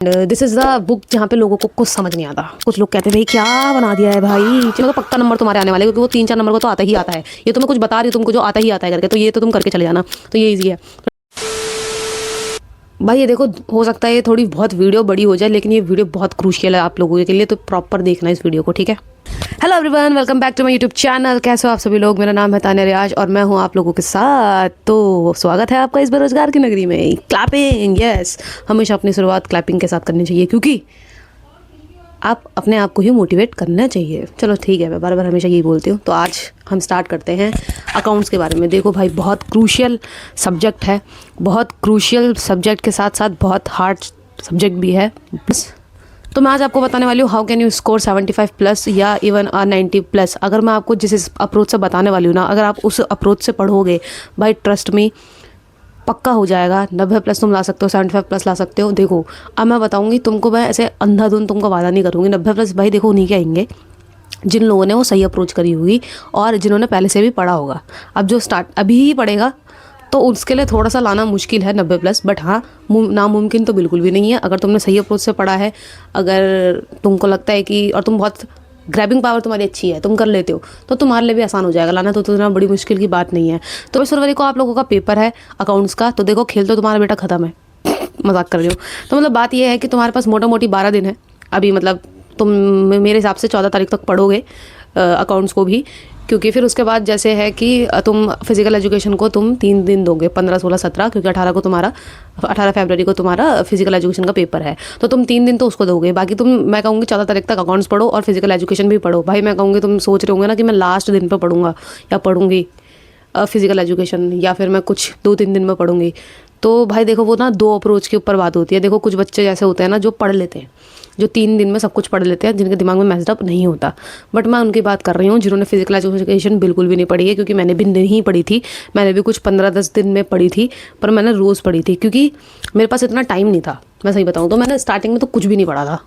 This is the book जहाँ पे लोगों को कुछ समझ नहीं आता। कुछ लोग कहते हैं भाई क्या बना दिया है भाई, चलो तो पक्का नंबर तुम्हारे आने वाले, क्योंकि वो 3-4 नंबर को तो आता ही आता है। ये तो मैं कुछ बता रही हूँ तुमको जो आता ही आता है करके, तो ये तो तुम करके चले जाना, तो ये ईजी है भाई। ये देखो, हो सकता है ये थोड़ी बहुत वीडियो बड़ी हो जाए, लेकिन ये वीडियो बहुत क्रूशियल है आप लोगों के लिए, तो प्रॉपर देखना इस वीडियो को, ठीक है। Hello everyone, welcome back to my YouTube channel. कैसे हो आप सभी लोग? मेरा नाम है तान्या रियाज और मैं हूं आप लोगों के साथ। तो स्वागत है आपका इस बेरोजगार की नगरी में। क्लैपिंग, यस, हमेशा अपनी शुरुआत क्लैपिंग के साथ करनी चाहिए, क्योंकि आप अपने आप को ही मोटिवेट करना चाहिए। चलो ठीक है, मैं बार बार हमेशा यही बोलती हूँ। तो आज हम स्टार्ट करते हैं अकाउंट्स के बारे में। देखो भाई, बहुत क्रूशियल सब्जेक्ट है, बहुत क्रूशियल सब्जेक्ट के साथ साथ बहुत हार्ड सब्जेक्ट भी है। तो मैं आज आपको बताने वाली हूँ how can you score 75 plus या इवन 90 प्लस। अगर मैं आपको जिस अप्रोच से बताने वाली हूँ ना, अगर आप उस अप्रोच से पढ़ोगे भाई, ट्रस्ट मी, पक्का हो जाएगा। 90 प्लस तुम ला सकते हो, 75 प्लस ला सकते हो। देखो अब मैं बताऊंगी तुमको, मैं ऐसे अंधाधुंध तुमको वादा नहीं करूँगी। 90 प्लस भाई देखो उन्हीं के आएंगे जिन लोगों ने वो सही अप्रोच करी होगी और जिन्होंने पहले से भी पढ़ा होगा। अब जो स्टार्ट अभी ही पढ़ेगा तो उसके लिए थोड़ा सा लाना मुश्किल है 90 प्लस, बट हाँ, नामुमकिन तो बिल्कुल भी नहीं है। अगर तुमने सही अप्रोच से पढ़ा है, अगर तुमको लगता है कि, और तुम बहुत ग्रैबिंग पावर तुम्हारी अच्छी है, तुम कर लेते हो, तो तुम्हारे लिए भी आसान हो जाएगा लाना। तो इतना बड़ी मुश्किल की बात नहीं है। तो 22 फरवरी को आप लोगों का पेपर है अकाउंट्स का। तो देखो, खेल तो तुम्हारा बेटा ख़त्म है, मजाक कर रही हूँ। तो मतलब बात यह है कि तुम्हारे पास मोटा मोटी 12 दिन है अभी। मतलब तुम मेरे हिसाब से 14 तारीख तक पढ़ोगे अकाउंट्स को भी, क्योंकि फिर उसके बाद जैसे है कि तुम फिजिकल एजुकेशन को तुम 3 दिन दोगे, 15, 16, 17, क्योंकि 18 फरवरी को तुम्हारा फिजिकल एजुकेशन का पेपर है। तो तुम 3 दिन तो उसको दोगे। बाकी तुम, मैं कहूँगी 14 तारीख तक अकाउंट्स पढ़ो और फिजिकल एजुकेशन भी पढ़ो। भाई मैं कहूँगी, तुम सोच रहे होंगे ना कि मैं लास्ट दिन पर पढ़ूंगा या पढ़ूंगी फिजिकल एजुकेशन, या फिर मैं कुछ 2-3 दिन में पढ़ूंगी। तो भाई देखो, वो ना 2 अप्रोच के ऊपर बात होती है। देखो कुछ बच्चे जैसे होते हैं ना जो पढ़ लेते हैं, जो 3 दिन में सब कुछ पढ़ लेते हैं, जिनके दिमाग में मैस्ड अप नहीं होता। बट मैं उनकी बात कर रही हूँ जिन्होंने फिजिकल एजुकेशन बिल्कुल भी नहीं पढ़ी है, क्योंकि मैंने भी नहीं पढ़ी थी। मैंने भी कुछ 15-10 दिन में पढ़ी थी, पर मैंने रोज़ पढ़ी थी, क्योंकि मेरे पास इतना टाइम नहीं था। मैं सही बताऊँ तो मैंने स्टार्टिंग में तो कुछ भी नहीं पढ़ा था,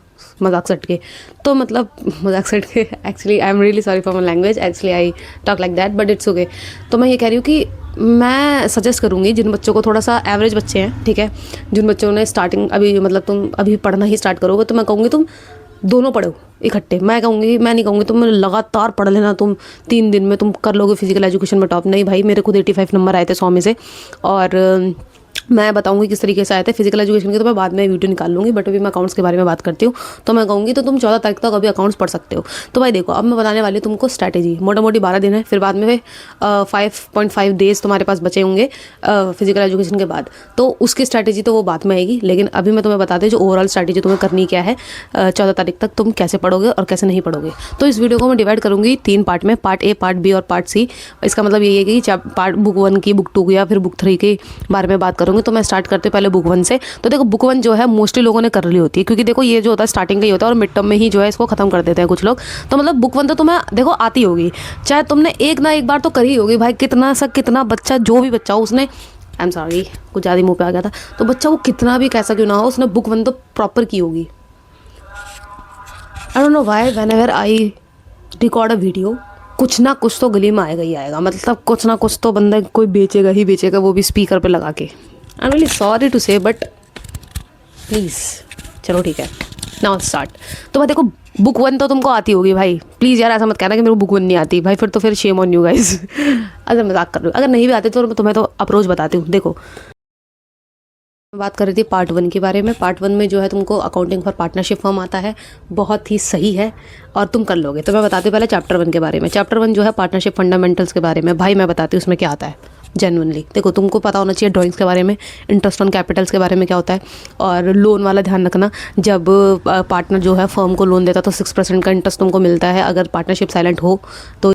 मजाक सट के। तो मतलब मजाक सट के, actually I am really sorry for my language, actually I talk like that, but it's okay. तो मैं ये कह रही हूँ कि मैं सजेस्ट करूँगी जिन बच्चों को, थोड़ा सा एवरेज बच्चे हैं, ठीक है, जिन बच्चों ने स्टार्टिंग अभी, मतलब तुम अभी पढ़ना ही स्टार्ट करोगे, तो मैं कहूँगी तुम दोनों पढ़ो इकट्ठे। मैं नहीं कहूँगी तुम लगातार पढ़ लेना, तुम 3 दिन में तुम कर लोगे फिजिकल एजुकेशन में टॉप। नहीं भाई, मेरे खुद 85 नंबर आए थे 100 में से, और मैं बताऊंगी किस तरीके से आए थे फिजिकल एजुकेशन के, तो मैं बाद में वीडियो निकाल लूँगी। बट अभी मैं अकाउंट्स के बारे में बात करती हूँ। तो मैं कहूँगी तो तुम 14 तारीख तक अभी अकाउंट्स पढ़ सकते हो। तो भाई देखो, अब मैं बताने वाली हूँ तुमको स्ट्रैटेजी। मोटा मोटी 12 दिन है, फिर बाद में 5.5 डेज तुम्हारे पास बचे होंगे फिजिकल एजुकेशन के बाद। तो उसकी स्ट्रैटेजी तो वो बाद में आएगी, लेकिन अभी मैं तुम्हें बताती हूँ जो ओवरऑल स्ट्रैटेजी तुम्हें करनी क्या है 14 तारीख तक, तुम कैसे पढ़ोगे और कैसे नहीं पढ़ोगे। तो इस वीडियो को मैं डिवाइड करूँगी 3 पार्ट में, पार्ट ए, पार्ट बी और पार्ट सी। इसका मतलब ये है कि पार्ट बुक 1 की, बुक 2 की या फिर बुक 3 के बारे में बात करूँगी। तो मैं स्टार्ट करते पहले बुक 1 से। तो देखो बुक 1 जो है मोस्टली लोगों ने कर ली होती है, क्योंकि देखो ये जो होता है स्टार्टिंग का ही होता है और मिड टर्म में ही जो है इसको खत्म कर देते हैं कुछ लोग। तो मतलब बुक 1 तो तुम्हें देखो आती होगी, चाहे तुमने एक ना एक बार तो करी होगी भाई। कितना बच्चा, जो भी बच्चा हो, उसने, आई एम सॉरी कुछ ज़्यादा मुँह पे आ गया था, तो बच्चा वो कितना भी कैसा क्यों ना हो, उसने बुक 1 तो प्रॉपर की होगी। I don't know why whenever I record a video, कुछ ना कुछ तो गली में आएगा ही आएगा। मतलब कुछ ना कुछ तो बंदा कोई बेचेगा ही बेचेगा, वो भी स्पीकर पे लगा के। I am really sorry to say, but please चलो ठीक है, नाउ स्टार्ट। तो भाई देखो, बुक 1 तो तुमको आती होगी भाई। प्लीज़ यार ऐसा मत कहना कि मेरे को बुक 1 नहीं आती भाई, फिर शेम ऑन यू गाइस। अगर मजाक कर रही हूँ, अगर नहीं भी आती तो तुम्हें तो अप्रोच बताती हूँ। देखो बात कर रही थी पार्ट 1 के बारे में। पार्ट 1 में जो है तुमको अकाउंटिंग फॉर पार्टनरशिप फर्म आता है, बहुत ही सही है और तुम कर लोगे। तो मैं बताती हूँ पहले चैप्टर 1 के बारे में। चैप्टर 1 जो है पार्टनरशिप फंडामेंटल्स के बारे में। भाई मैं बताती हूँ उसमें क्या आता है जेन्युइनली। देखो तुमको पता होना चाहिए ड्राइंग्स के बारे में, इंटरेस्ट ऑन कैपिटल्स के बारे में क्या होता है, और लोन वाला ध्यान रखना। जब पार्टनर जो है फर्म को लोन देता है तो 6% का इंटरेस्ट तुमको मिलता है अगर पार्टनरशिप साइलेंट हो। तो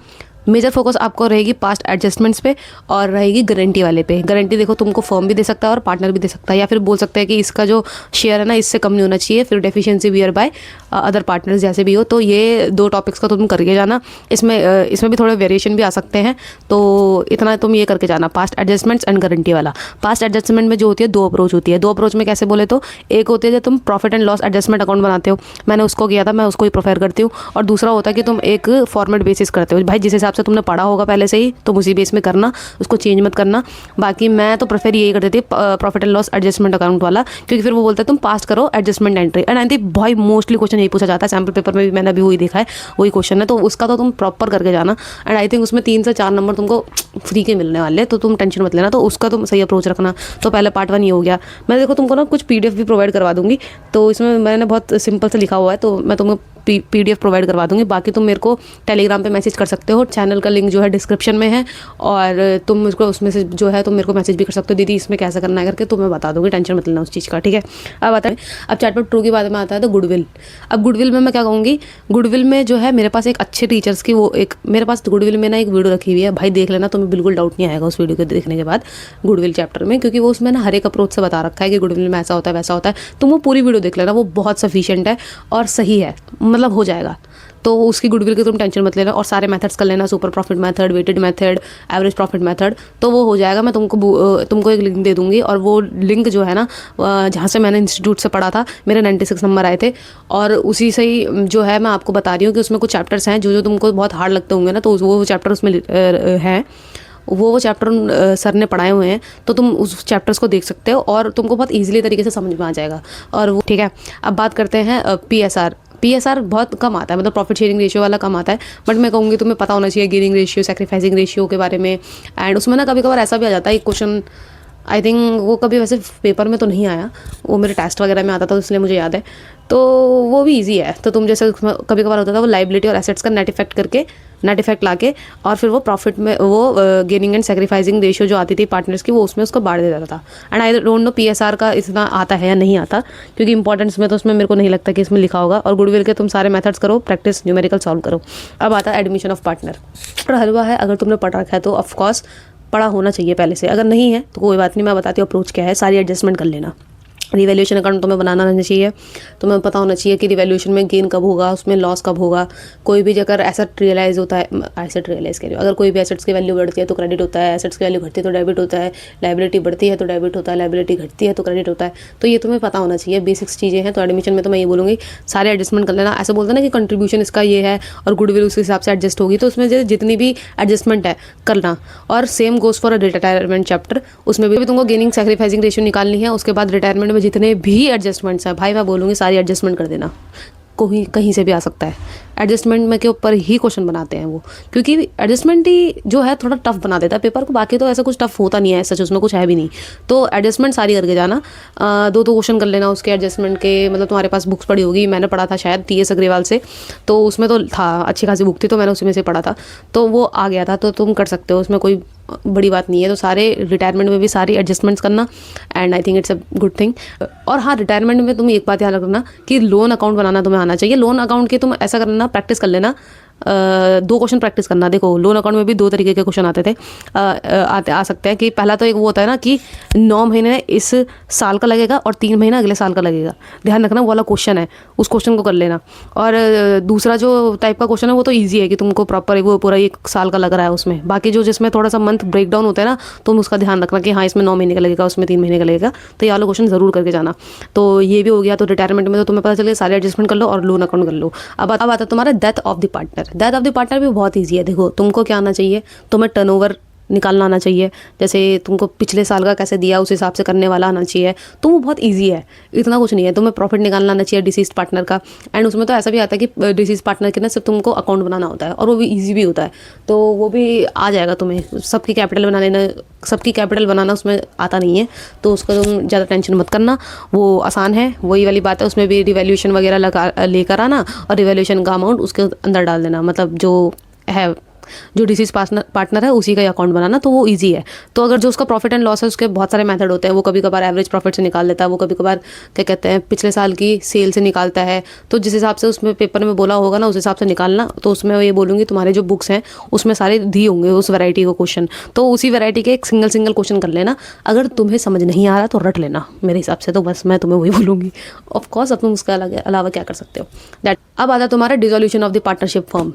मेजर फोकस आपको रहेगी पास्ट एडजस्टमेंट्स पे और रहेगी गारंटी वाले पे। गारंटी देखो तुमको फर्म भी दे सकता है और पार्टनर भी दे सकता है, या फिर बोल सकता है कि इसका जो शेयर है ना इससे कम नहीं होना चाहिए। फिर deficiency bear by other partners जैसे भी हो। तो ये 2 टॉपिक्स का तुम करके जाना। इसमें भी थोड़े वेरिएशन भी आ सकते हैं, तो इतना तुम ये करके जाना, पास्ट एडजस्टमेंट्स एंड गारंटी वाला। पास्ट एडजस्टमेंट में जो होती है 2 अप्रोच होती है। 2 अप्रोच में कैसे बोले तो, एक होती है जब तुम profit and loss adjustment account बनाते हो, मैंने उसको किया था, मैं उसको ही प्रेफर करती हूँ। और दूसरा होता है कि तुम एक फॉर्मेट बेसिस करते हो, भाई जिस हिसाब से तुमने पढ़ा होगा पहले से ही, तो उसी बेस में करना, उसको चेंज मत करना। बाकी मैं तो प्रेफर यही करती थी profit and loss adjustment account वाला, क्योंकि फिर वो बोलता है तुम पास करो adjustment entry. And I think भाई मोस्टली क्वेश्चन यही पूछा जाता है, सैम्पल पेपर में भी मैंने अभी वही देखा है, वही क्वेश्चन है, तो उसका तो तुम प्रॉपर करके जाना। एंड आई थिंक उसमें 3 से 4 नंबर तुमको फ्री के मिलने वाले, तो तुम टेंशन मत लेना, तो उसका तुम सही अप्रोच रखना। तो पहले पार्ट 1 ये हो गया। मैं देखो तुमको ना कुछ PDF भी प्रोवाइड करवा दूंगी, तो इसमें मैंने बहुत सिंपल से लिखा हुआ है, तो मैं तुम्हें PDF प्रोवाइड करवा दूंगी। बाकी तुम मेरे को टेलीग्राम पे मैसेज कर सकते हो, चैनल का लिंक जो है डिस्क्रिप्शन में है, और तुम मुझको उसमें से जो है तुम मेरे को मैसेज भी कर सकते हो, दीदी इसमें कैसे करना है करके, तो मैं बता दूंगी, टेंशन मत लेना उस चीज़ का, ठीक है। अब आता है, अब चैटबॉट प्रो की बात में आता है तो गुडविल। अब गुडविल में मैं क्या कहूँगी, गुडविल में जो है मेरे पास एक अच्छे टीचर्स की वो एक मेरे पास गुडविल में ना एक वीडियो रखी हुई है, भाई देख लेना, तुम्हें बिल्कुल डाउट नहीं आएगा उस वीडियो को देखने के बाद गुडविल चैप्टर में, क्योंकि वो उसमें ना हर एक अप्रोच से बता रखा है कि गुडविल में ऐसा होता है वैसा होता है। तुम वो पूरी वीडियो देख लेना, वो बहुत सफिशिएंट है और सही है, मतलब हो जाएगा। तो उसकी गुडविल की तुम टेंशन मत लेना, और सारे मेथड्स कर लेना, super profit method, weighted method, average profit method, तो वो हो जाएगा। मैं तुमको एक लिंक दे दूंगी, और वो लिंक जो है ना जहाँ से मैंने इंस्टीट्यूट से पढ़ा था, मेरे 96 नंबर आए थे, और उसी से ही जो है मैं आपको बता रही हूँ कि उसमें कुछ चैप्टर्स हैं जो तुमको बहुत हार्ड लगते होंगे ना, तो वो चैप्टर उसमें हैं, वो चैप्टर सर ने पढ़ाए हुए हैं, तो तुम उस चैप्टर्स को देख सकते हो और तुमको बहुत ईजिली तरीके से समझ में आ जाएगा। और वो ठीक है। अब बात करते हैं PSR बहुत कम आता है, मतलब प्रॉफिट शेयरिंग रेशियो वाला कम आता है, बट मैं कहूँगी तुम्हें पता होना चाहिए गेनिंग रेशियो, सैक्रिफाइसिंग रेशियो के बारे में। एंड उसमें ना कभी कभार ऐसा भी आ जाता है एक क्वेश्चन, आई थिंक वो कभी वैसे पेपर में तो नहीं आया, वो मेरे टेस्ट वगैरह में आता था, इसलिए मुझे याद है, तो वो भी इजी है। तो तुम जैसे कभी कभार होता था वो लाइबिलिटी और एसेट्स का नेट इफेक्ट लाके, और फिर वो प्रॉफिट में वो गेनिंग एंड सैक्रिफाइसिंग रेशियो जो आती थी पार्टनर्स की, वो उसमें उसको बांट देता था। And I don't know PSR का इतना आता है या नहीं आता, क्योंकि इंपॉर्टेंस में तो उसमें मेरे को नहीं लगता कि इसमें लिखा होगा। और गुडविल के तुम सारे मेथड्स करो, प्रैक्टिस, न्यूमेरिकल सॉल्व करो। अब आता है एडमिशन ऑफ पार्टनर। हलवा है, अगर तुमने पढ़ रखा है तो ऑफकोर्स पढ़ा होना चाहिए पहले से, अगर नहीं है तो कोई बात नहीं, मैं बताती हूँ अप्रोच क्या है, सारी एडजस्टमेंट कर लेना। रिवैल्यूएशन अकाउंट तुम्हें बनाना रहना चाहिए, तुम्हें पता होना चाहिए कि रिवैल्यूएशन में गेन कब होगा, उसमें लॉस कब होगा। कोई भी अगर एसेट रियलाइज होता है, एसेट रियलाइज कह रही हूँ, अगर कोई भी एसेट्स की वैल्यू बढ़ती है तो क्रेडिट होता है, एसेट्स की वैल्यू घटती है तो डेबिट होता है, लाइबिलिटी बढ़ती है तो डेबिट होता है, लाइबिलिटी घटती है तो क्रेडिट होता है। तो ये तुम्हें पता होना चाहिए, बेसिक्स चीज़ें हैं। तो एडमिशन में तो मैं ये बोलूँगी सारे एडजस्टमेंट कर लेना। ऐसा बोलते ना कि कंट्रीब्यूशन इसका ये है और गुडविल उस हिसाब से एडजस्ट होगी, तो उसमें जितनी भी एडजस्टमेंट है करना। और same goes for retirement chapter, उसमें भी तुमको गेनिंग सैक्रिफाइसिंग रेशियो निकालनी है। उसके बाद रिटायरमेंट में जितने भी एडजस्टमेंट्स है भाई, मैं बोलूँगी सारी एडजस्टमेंट कर देना, कोई कहीं से भी आ सकता है। एडजस्टमेंट में के ऊपर ही क्वेश्चन बनाते हैं वो, क्योंकि एडजस्टमेंट ही जो है थोड़ा टफ बना देता है पेपर को, बाकी तो ऐसा कुछ टफ होता नहीं है, सच उसमें कुछ है भी नहीं। तो एडजस्टमेंट सारी करके जाना, 2 क्वेश्चन कर लेना उसके एडजस्टमेंट के। मतलब तुम्हारे पास बुक्स पड़ी होगी, मैंने पढ़ा था शायद TS अग्रवाल से, तो उसमें तो था, अच्छी खासी बुक थी, तो मैंने उसी में से पढ़ा था, तो वो आ गया था, तो तुम कर सकते हो, उसमें कोई बड़ी बात नहीं है। तो सारे रिटायरमेंट में भी सारी एडजस्टमेंट्स करना, and I think it's a good thing. और हाँ, रिटायरमेंट में तुम एक बात याद रखना कि लोन अकाउंट बनाना तुम्हें आना चाहिए। लोन अकाउंट की तुम ऐसा करना, प्रैक्टिस कर लेना, 2 क्वेश्चन प्रैक्टिस करना। देखो लोन अकाउंट में भी 2 तरीके के क्वेश्चन आते थे, आ सकते हैं कि पहला तो एक वो होता है ना कि 9 महीने इस साल का लगेगा और 3 महीना अगले साल का लगेगा, ध्यान रखना वो वाला क्वेश्चन है, उस क्वेश्चन को कर लेना। और दूसरा जो टाइप का क्वेश्चन है वो तो ईजी है कि तुमको प्रॉपर वो पूरा 1 साल का लग रहा है उसमें। बाकी जो जिसमें थोड़ा सा मंथ ब्रेक डाउन होता है ना, तुम उसका ध्यान रखना कि हाँ इसमें 9 महीने का लगेगा, उसमें 3 महीने का लगेगा, तो ये वाला क्वेश्चन जरूर करके जाना। तो ये भी हो गया। तो रिटायरमेंट में तो तुम्हें पता चले सारे एडजस्टमेंट कर लो और लोन अकाउंट कर लो। अब आता है तुम्हारा death of the partner. Death of the partner भी बहुत ईजी है। देखो तुमको क्या आना चाहिए, तुम्हें टर्नओवर निकालना आना चाहिए, जैसे तुमको पिछले साल का कैसे दिया उस हिसाब से करने वाला आना चाहिए, तो वो बहुत इजी है, इतना कुछ नहीं है। तुम्हें प्रॉफिट निकालना आना चाहिए डिसीज पार्टनर का, एंड उसमें तो ऐसा भी आता है कि डिसीज पार्टनर के ना सिर्फ तुमको अकाउंट बनाना होता है, और वो भी इजी भी होता है, तो वो भी आ जाएगा तुम्हें। सबकी कैपिटल बनाना उसमें आता नहीं है, तो उसका तुम ज़्यादा टेंशन मत करना, वो आसान है। वही वाली बात है, उसमें भी रिवैल्यूएशन वगैरह लेकर आना और रिवैल्यूएशन का अमाउंट उसके अंदर डाल देना, मतलब जो डिसीज पार्टनर है उसी का अकाउंट बनाना, तो वो इजी है। तो अगर जो उसका प्रॉफिट एंड लॉस है उसके बहुत सारे मेथड होते हैं, वो कभी कभार एवरेज प्रॉफिट से निकाल देता है, वो कभी कभार क्या कहते हैं पिछले साल की सेल से निकालता है, तो जिस हिसाब से उसमें पेपर में बोला होगा ना उस हिसाब से निकालना। तो उसमें ये बोलूँगी तुम्हारे जो बुक्स हैं उसमें सारे दिए होंगे उस वैरायटी को क्वेश्चन, तो उसी वैरायटी के एक सिंगल क्वेश्चन कर लेना। अगर तुम्हें समझ नहीं आ रहा तो रट लेना मेरे हिसाब से, तो बस मैं तुम्हें वही बोलूँगी। ऑफकोर्स अब तुम उसके अलावा क्या कर सकते हो दैट। अब आता तुम्हारा dissolution of the partnership firm.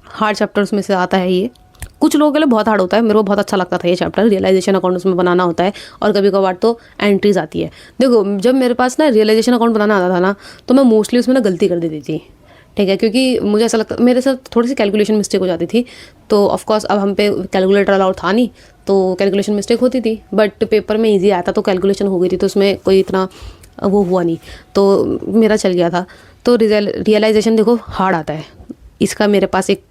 Hard chapters में से आता है ये, कुछ लोगों के लिए बहुत हार्ड होता है, मेरे को बहुत अच्छा लगता था ये चैप्टर। रियलाइजेशन अकाउंट उसमें बनाना होता है और कभी कभार तो एंट्रीज आती है। देखो जब मेरे पास ना रियलाइजेशन अकाउंट बनाना आता था ना, तो मैं मोस्टली उसमें ना गलती कर देती थी ठीक है, क्योंकि मुझे ऐसा लगता मेरे साथ थोड़ी सी कैलकुलेशन मिस्टेक हो जाती थी, तो ऑफ कोर्स अब हम पे कैलकुलेटर अलाउड था नहीं, तो कैलकुलेशन मिस्टेक होती थी, बट पेपर में इजी आता तो कैलकुलेशन हो गई थी, तो उसमें कोई इतना वो हुआ नहीं, तो मेरा चल गया था। तो रियलाइजेशन देखो हार्ड आता है, इसका मेरे पास एक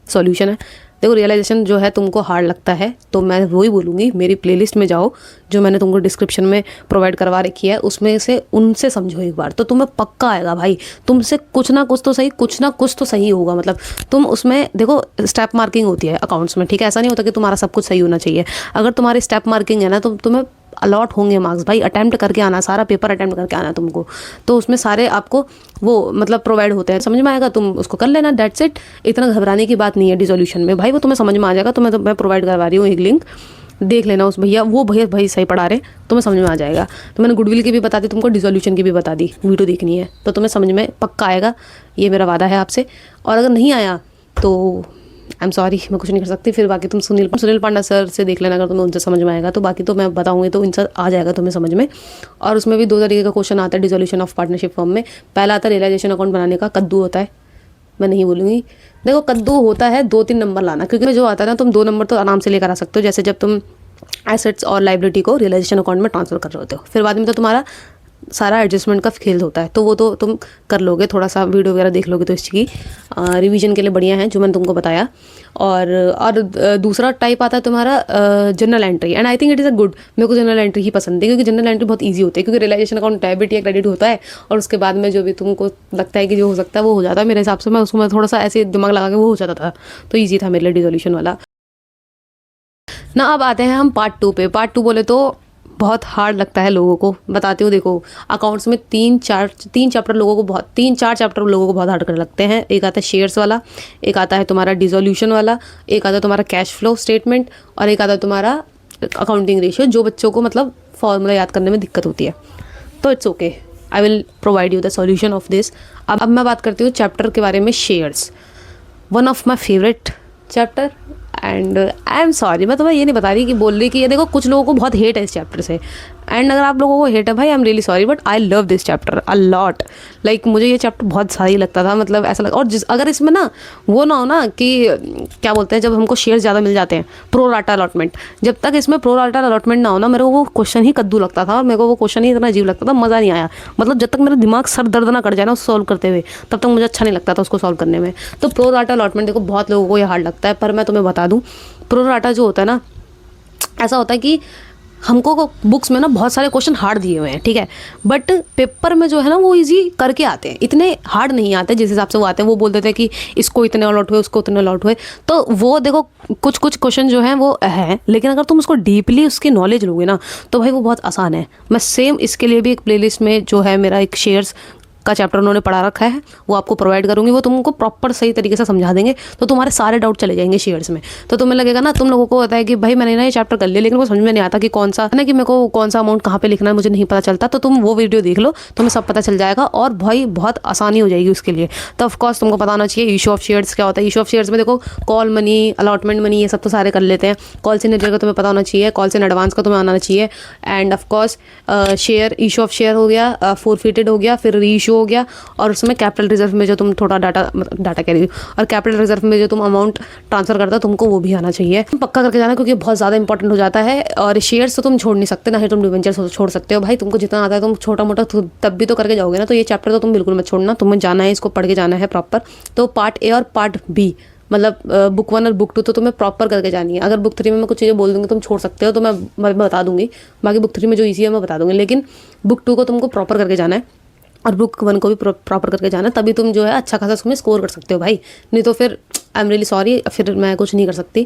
सॉल्यूशन है। देखो रियलाइजेशन जो है तुमको हार्ड लगता है, तो मैं वही बोलूँगी, मेरी प्लेलिस्ट में जाओ जो मैंने तुमको डिस्क्रिप्शन में प्रोवाइड करवा रखी है, उसमें से उनसे समझो एक बार, तो तुम्हें पक्का आएगा भाई। तुमसे कुछ ना कुछ तो सही, कुछ ना कुछ तो सही होगा। मतलब तुम उसमें देखो स्टेप मार्किंग होती है अकाउंट्स में, ठीक है, ऐसा नहीं होता कि तुम्हारा सब कुछ सही होना चाहिए। अगर तुम्हारी स्टेप मार्किंग है ना, तो तुम्हें अलॉट होंगे मार्क्स भाई। अटैम्प्ट करके आना, सारा पेपर अटैम्प्ट करके आना तुमको, तो उसमें सारे आपको वो मतलब प्रोवाइड होते हैं, समझ में आएगा, तुम उसको कर लेना, डेट्स इट। इतना घबराने की बात नहीं है डिसोल्यूशन में भाई, वो तुम्हें समझ में आ जाएगा। तो मैं प्रोवाइड करवा रही हूँ एक लिंक, देख लेना उस भैया, वो भैया भाई सही पढ़ा रहे, तुम्हें समझ में आ जाएगा। तो मैंने गुडविल की भी बता दी तुमको, डिसोल्यूशन की भी बता दी, वीडियो देखनी है तो तुम्हें समझ में पक्का आएगा, ये मेरा वादा है आपसे। और अगर नहीं आया तो आई एम सॉरी, मैं कुछ नहीं कर सकती। फिर बाकी तुम सुनील पांडा सर से देख लेना, अगर तुम्हें उनसे समझ में आएगा तो। बाकी तो मैं बताऊँगी तो इनसे आ जाएगा तुम्हें समझ में। और उसमें भी 2 तरीके का क्वेश्चन आता है डिसोल्यूशन ऑफ पार्टनरशिप फॉर्म में। पहला आता है रियलाइजेशन अकाउंट बनाने का, कद्दू होता है, मैं नहीं बोलूँगी। देखो कद्दू होता है 2-3 नंबर लाना, क्योंकि जो आता है ना तुम 2 नंबर तो आराम से लेकर आ सकते हो, जैसे जब तुम एसेट्स और लाइबिलिटी को रियलाइजेशन अकाउंट में ट्रांसफर कर रहे होते हो, फिर बाद में तो तुम्हारा सारा एडजस्टमेंट का खेल होता है, तो वो तो तुम कर लोगे, थोड़ा सा वीडियो वगैरह देख लोगे तो इसकी रिवीजन के लिए बढ़िया है जो मैंने तुमको बताया। और दूसरा टाइप आता है तुम्हारा general entry, and I think it is a good. मेरे को जनरल एंट्री ही पसंद है, क्योंकि जनरल एंट्री बहुत ईजी होती है, क्योंकि रियलाइजेशन अकाउंट डेबिट या क्रेडिट होता है, और उसके बाद में जो भी तुमको लगता है कि जो हो सकता है वो हो जाता है। मेरे हिसाब से मैं उसमें थोड़ा सा ऐसे दिमाग लगा के वो हो जाता था, तो ईजी था मेरे लिए डिसोल्यूशन वाला ना। अब आते हैं हम पार्ट 2 पे। पार्ट 2 बोले तो बहुत हार्ड लगता है लोगों को, बताती हूँ। देखो अकाउंट्स में 3 चैप्टर लोगों को बहुत 3-4 चैप्टर लोगों को बहुत हार्ड कर लगते हैं। एक आता है शेयर्स वाला, एक आता है तुम्हारा डिसोल्यूशन वाला, एक आता है तुम्हारा कैश फ्लो स्टेटमेंट, और एक आता है तुम्हारा अकाउंटिंग रेशियो, जो बच्चों को मतलब फॉर्मूला याद करने में दिक्कत होती है। तो it's okay, I will provide you the solution of this. अब मैं बात करती हूँ चैप्टर के बारे में, shares, one of my favourite chapter. And I am sorry, मैं तुम्हें ये नहीं बता रही कि बोल रही कि ये देखो कुछ लोगों को बहुत हेट है इस चैप्टर से, एंड अगर आप लोगों को हेट है भाई, आई am really sorry, but I love this chapter a lot. Like मुझे ये चैप्टर बहुत सही लगता था, मतलब ऐसा लगा। और अगर इसमें ना वो ना हो ना कि क्या बोलते हैं, जब हमको शेयर ज़्यादा मिल जाते हैं, प्रो राटा अलॉटमेंट, जब तक इसमें प्रो राटा अलॉटमेंट ना हो ना, मेरे को वो क्वेश्चन ही कद्दू लगता था, और मेरे को वो क्वेश्चन ही इतना अजीब लगता था, मज़ा नहीं आया। मतलब जब तक मेरा दिमाग सर दर्द ना कर जाए ना उसको सॉल्व करते हुए, तब तक मुझे अच्छा नहीं लगता था उसको सॉल्व करने में। तो प्रो राटा अलॉटमेंट देखो बहुत लोगों को ये हार्ड लगता है, पर मैं तुम्हें बता दूँ, प्रो राटा जो होता है ना, ऐसा होता है कि हमको बुक्स में ना बहुत सारे क्वेश्चन हार्ड दिए हुए हैं, ठीक है, बट पेपर में जो है ना वो इजी करके आते हैं, इतने हार्ड नहीं आते जिस हिसाब से वो आते हैं। वो बोल देते हैं कि इसको इतने अलॉट हुए, उसको इतने अलॉट हुए, तो वो देखो कुछ क्वेश्चन जो हैं वो है, लेकिन अगर तुम उसको डीपली उसकी नॉलेज लोगे ना, तो भाई वो बहुत आसान है। मैं सेम इसके लिए भी एक प्लेलिस्ट में जो है मेरा एक शेयर्स का चैप्टर उन्होंने पढ़ा रखा है, वो आपको प्रोवाइड करूंगी, वो तुमको प्रॉपर सही तरीके से समझा देंगे, तो तुम्हारे सारे डाउट चले जाएंगे शेयर्स में। तो तुम्हें लगेगा ना, तुम लोगों को होता है कि भाई मैंने ना ये चैप्टर कर लिया, लेकिन वो समझ में नहीं आता कि कौन सा ना, कि मेरे को कौन सा अमाउंट कहाँ पे लिखना है, मुझे नहीं पता चलता। तो तुम वो वीडियो देख लो, तुम्हें सब पता चल जाएगा, और भाई बहुत आसानी हो जाएगी उसके लिए। तो ऑफकोर्स तुमको पता होना चाहिए इशू ऑफ शेयर्स क्या होता है। इशू ऑफ शेयर्स में देखो कॉल मनी, अलॉटमेंट मनी, ये सब तो सारे कर लेते हैं। कॉल सिग्नेचर का तुम्हें पता होना चाहिए, कॉल इन एडवांस का तुम्हें आना चाहिए, and of course share, issue of share हो गया, फोरफिटेड हो गया, फिर री इशू हो गया, और उसमें कैपिटल रिजर्व में जो तुम थोड़ा डाटा कह रही हो, और कैपिटल रिजर्व में जो तुम अमाउंट ट्रांसफर करता हो, तुमको वो भी आना चाहिए। तुम पक्का करके जाना, क्योंकि बहुत ज़्यादा इंपॉर्टेंट हो जाता है। और शेयर्स तो तुम छोड़ नहीं सकते, ना ही तुम डिवेंचर्स छोड़ सकते हो भाई। तुमको जितना आता है तुम छोटा मोटा तब भी तो करके जाओगे ना, तो ये चैप्टर तो तुम बिल्कुल मत छोड़ना, तुम्हें जाना है, इसको पढ़ के जाना है प्रॉपर। तो पार्ट ए और पार्ट बी, मतलब बुक 1 और बुक 2 तो तुम्हें प्रॉपर करके जानी है। अगर बुक 3 में मैं कुछ चीज़ें बोल दूँगी तुम छोड़ सकते हो, तो मैं बता दूंगी। बाकी बुक 3 में जो ईजी है मैं बता दूंगी, लेकिन बुक 2 को तुमको प्रॉपर करके जाना है, और बुक 1 को भी प्रॉपर करके जाना, तभी तुम जो है अच्छा खासा उसमें स्कोर कर सकते हो भाई। नहीं तो फिर आई एम रियली सॉरी, फिर मैं कुछ नहीं कर सकती,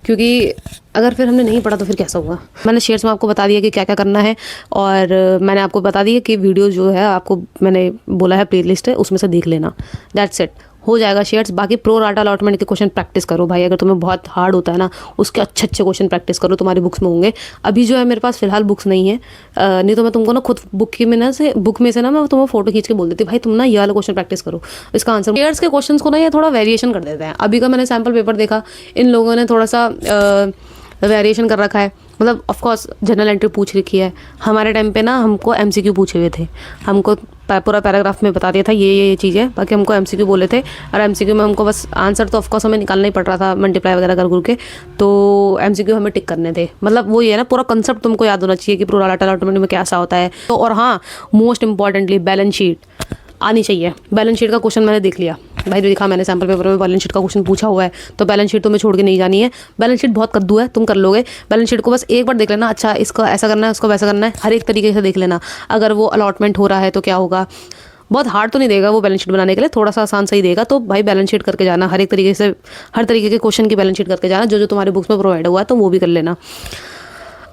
क्योंकि अगर फिर हमने नहीं पढ़ा तो फिर कैसा होगा। मैंने शेयर्स में आपको बता दिया कि क्या क्या करना है, और मैंने आपको बता दिया कि वीडियो जो है आपको मैंने बोला है प्लेलिस्ट है, उसमें से देख लेना, दैट्स इट, हो जाएगा शेयर्स। बाकी प्रो राटा अलॉटमेंट के क्वेश्चन प्रैक्टिस करो भाई, अगर तुम्हें बहुत हार्ड होता है ना, उसके अच्छे क्वेश्चन प्रैक्टिस करो, तुम्हारी बुक्स में होंगे। अभी जो है मेरे पास फिलहाल बुक्स नहीं है, नहीं तो मैं तुमको ना खुद बुक में से ना मैं तुम्हें फोटो खींच के बोल देती भाई तुम ना ये वाला क्वेश्चन प्रैक्टिस करो, इसका आंसर। शेयर्स के क्वेश्चन को ना ये थोड़ा वेरिएशन कर देते हैं। अभी का मैंने सैम्पल पेपर देखा, इन लोगों ने थोड़ा सा वेरिएशन कर रखा है, मतलब ऑफ कोर्स जनरल एंट्री पूछ रखी है। हमारे टाइम पे ना हमको एमसीक्यू पूछे हुए थे, हमको पूरा पैराग्राफ में बता दिया था ये चीज़ें, बाकी हमको एमसीक्यू बोले थे। और एमसीक्यू में हमको बस आंसर तो ऑफकोर्स हमें निकालना ही पड़ रहा था मल्टीप्लाई वगैरह कर के, तो एमसीक्यू हमें टिक करने थे। मतलब वो ये है ना, पूरा कंसेप्ट तुमको याद होना चाहिए कि प्रो राटा ऑटोमेटिक में कैसा होता है। तो और हाँ, मोस्ट इंपॉर्टेंटली बैलेंस शीट आनी चाहिए। बैलेंस शीट का क्वेश्चन मैंने देख लिया भाई, देखा मैंने सैम्पल पेपर में बैलेंस शीट का क्वेश्चन पूछा हुआ है, तो बैलेंस शीट तुम्हें छोड़ के नहीं जानी है। बैलेंस शीट बहुत कद्दू है, तुम कर लोगे। बैलेंस शीट को बस एक बार देख लेना, अच्छा इसको ऐसा करना है, उसको वैसा करना है, हर एक तरीके से देख लेना। अगर वो अलॉटमेंट हो रहा है तो क्या होगा, बहुत हार्ड तो नहीं देगा वो बैलेंस शीट बनाने के लिए, थोड़ा सा आसान सही देगा। तो भाई बैलेंस शीट करके जाना, हर एक तरीके से, हर तरीके के क्वेश्चन की बैलेंस शीट करके जाना, जो तुम्हारे बुक्स में प्रोवाइड हुआ है तो वो भी कर लेना।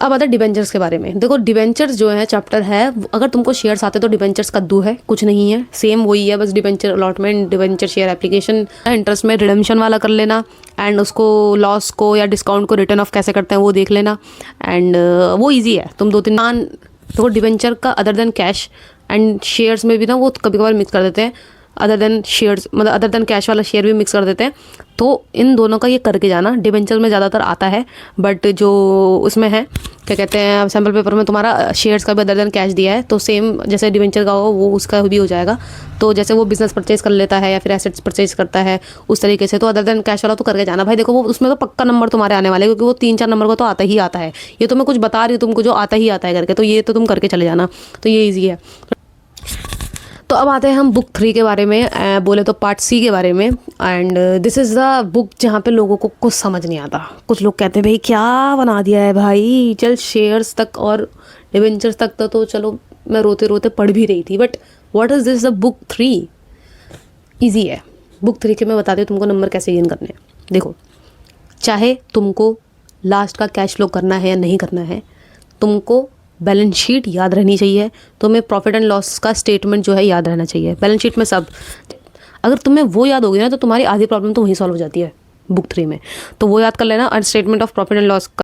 अब आता है डिबेंचर्स के बारे में। देखो डिबेंचर्स जो है चैप्टर है, अगर तुमको शेयर्स आते तो डिबेंचर्स कद्दू है, कुछ नहीं है, सेम वही है, बस debenture allotment, debenture share application, interest में रिडेम्पशन वाला कर लेना, एंड उसको लॉस को या डिस्काउंट को रिटर्न ऑफ कैसे करते हैं वो देख लेना। एंड वो ईजी है, तुम 2-3 देखो डिबेंचर का other than cash and shares में भी ना वो कभी कभार मिक्स कर देते हैं, अदर देन शेयर्स मतलब अदर देन कैश वाला शेयर भी मिक्स कर देते हैं। तो इन दोनों का ये करके जाना, डिबेंचर में ज़्यादातर आता है, बट जो उसमें है क्या कहते हैं सैम्पल पेपर में तुम्हारा शेयर्स का भी अदर देन कैश दिया है, तो सेम जैसे डिबेंचर का हो वो उसका भी हो जाएगा। तो जैसे वो बिजनेस परचेज कर लेता है या फिर एसेट्स परचेज करता है उस तरीके से, तो अदर देन कैश वाला तो करके जाना भाई। देखो वो उसमें तो पक्का नंबर तुम्हारे आने वाले हैं, क्योंकि वो 3-4 नंबर का तो आता ही आता है। ये तो मैं कुछ बता रही हूँ तुमको जो आता ही आता है करके, तो ये तो तुम करके चले जाना, तो ये ईजी है। तो अब आते हैं हम बुक 3 के बारे में, बोले तो पार्ट सी के बारे में। And this is the book जहाँ पे लोगों को कुछ समझ नहीं आता। कुछ लोग कहते हैं भाई क्या बना दिया है भाई, चल शेयर्स तक और डिबेंचर्स तक तो चलो मैं रोते रोते पढ़ भी रही थी, but what is this the book 3? Easy है बुक 3 के, मैं बताती हूँ तुमको नंबर कैसे गेन करने हैं। देखो चाहे तुमको लास्ट का कैश फ्लो करना है या नहीं करना है, तुमको बैलेंस शीट याद रहनी चाहिए, तुम्हें प्रॉफिट एंड लॉस का स्टेटमेंट जो है याद रहना चाहिए। बैलेंस शीट में सब, अगर तुम्हें वो याद होगी ना तो तुम्हारी आधी प्रॉब्लम तो वहीं सॉल्व हो जाती है बुक 3 में। तो वो याद कर लेना, और statement of profit and loss का